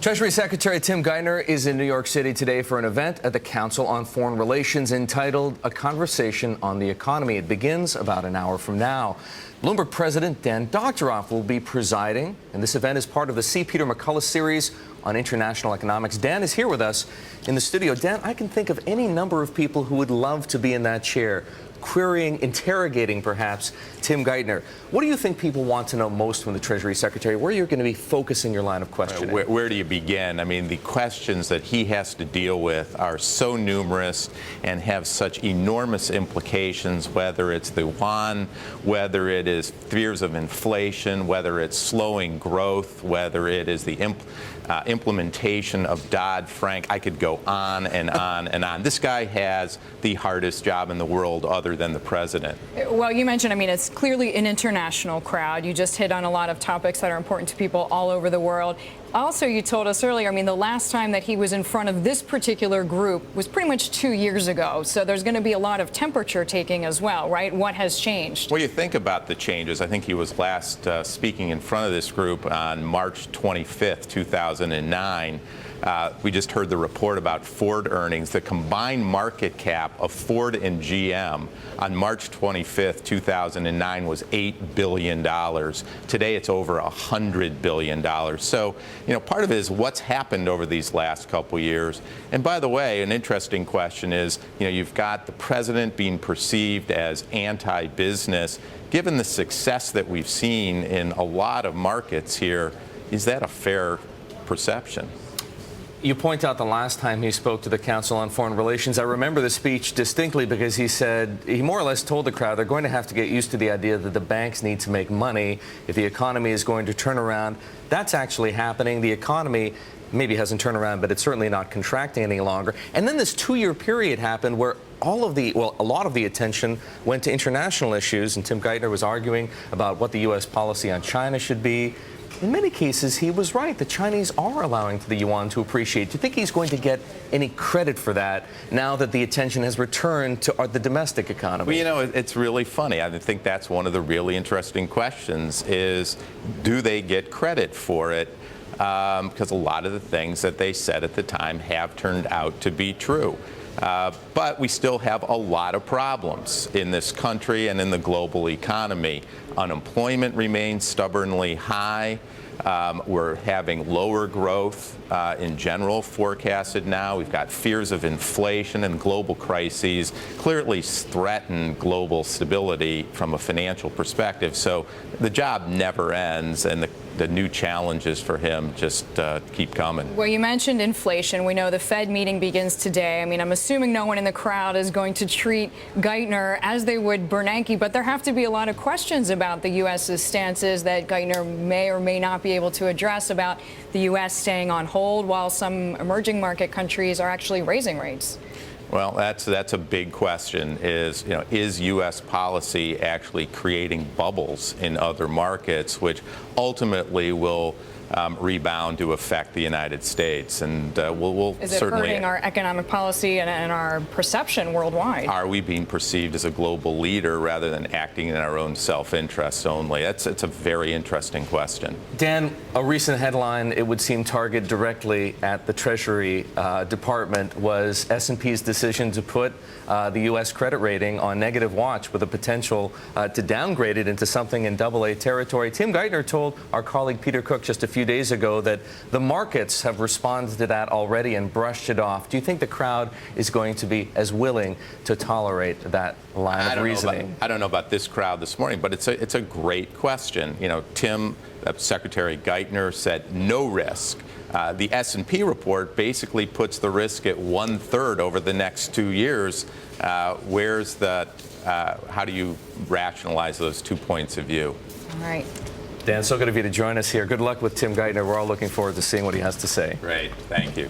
Treasury Secretary Tim Geithner is in New York City today for an event at the Council on Foreign Relations entitled A Conversation on the Economy. It begins about an hour from now. Bloomberg President Doctoroff will be presiding, and this event is part of the C. Peter McCullough series on international economics. Dan is here with us in the studio. Dan, I can think of any number of people who would love to be in that chair, querying, interrogating perhaps Tim Geithner. What do you think people want to know most from the Treasury Secretary? Where you're going to be focusing your line of questioning? Where do you begin? I mean, the questions that he has to deal with are so numerous and have such enormous implications, whether it's the yuan, whether it is fears of inflation, whether it's slowing growth, whether it is the implementation of Dodd-Frank. I could go on and on and on. This guy has the hardest job in the world other than the president. Well, you mentioned, I mean, it's clearly an international crowd. You just hit on a lot of topics that are important to people all over the world. Also, you told us earlier, I mean, the last time that he was in front of this particular group was pretty much 2 years ago. So there's going to be a lot of temperature taking as well, right? What has changed? Well, you think about the changes. I think he was last speaking in front of this group on March 25th, 2009. We just heard the report about Ford earnings. The combined market cap of Ford and GM on March 25th, 2009 was $8 billion. Today it's over $100 billion. So, you know, part of it is what's happened over these last couple years. And by the way, an interesting question is, you know, you've got the president being perceived as anti-business. Given the success that we've seen in a lot of markets here, is that a fair perception? You point out the last time he spoke to the Council on Foreign Relations. I remember the speech distinctly because he said, he more or less told the crowd they're going to have to get used to the idea that the banks need to make money if the economy is going to turn around. That's actually happening. The economy maybe hasn't turned around, but it's certainly not contracting any longer. And then this 2-year period happened where a lot of the attention went to international issues, and Tim Geithner was arguing about what the U.S. policy on China should be. In many cases, he was right. The Chinese are allowing the yuan to appreciate. Do you think he's going to get any credit for that now that the attention has returned to the domestic economy? Well, you know, it's really funny. I think that's one of the really interesting questions is, do they get credit for it? Because a lot of the things that they said at the time have turned out to be true. But we still have a lot of problems in this country and in the global economy. Unemployment remains stubbornly high. We're having lower growth in general forecasted now. We've got fears of inflation and global crises clearly threaten global stability from a financial perspective. So the job never ends, and the new challenges for him just keep coming. Well, you mentioned inflation. We know the Fed meeting begins today. I mean, I'm assuming no one in the crowd is going to treat Geithner as they would Bernanke, but there have to be a lot of questions about the U.S.'s stances that Geithner may or may not be able to address about the U.S. staying on hold while some emerging market countries are actually raising rates. Well, that's a big question. Is U.S. policy actually creating bubbles in other markets, which ultimately will rebound to affect the United States? And we'll is it certainly hurting our economic policy and our perception worldwide? Are we being perceived as a global leader rather than acting in our own self-interest only? It's a very interesting question. Dan, a recent headline, it would seem targeted directly at the Treasury Department, was S&P's decision to put the U.S. credit rating on negative watch with a potential to downgrade it into something in AA territory. Tim Geithner told our colleague Peter Cook just a few days ago that the markets have responded to that already and brushed it off. Do you think the crowd is going to be as willing to tolerate that line of reasoning? I don't know about this crowd this morning, but it's a great question. You know, Secretary Geithner said no risk. The S&P report basically puts the risk at 1/3 over the next 2 years. Where's the? How do you rationalize those 2 points of view? All right. Dan, so good of you to join us here. Good luck with Tim Geithner. We're all looking forward to seeing what he has to say. Great. Thank you.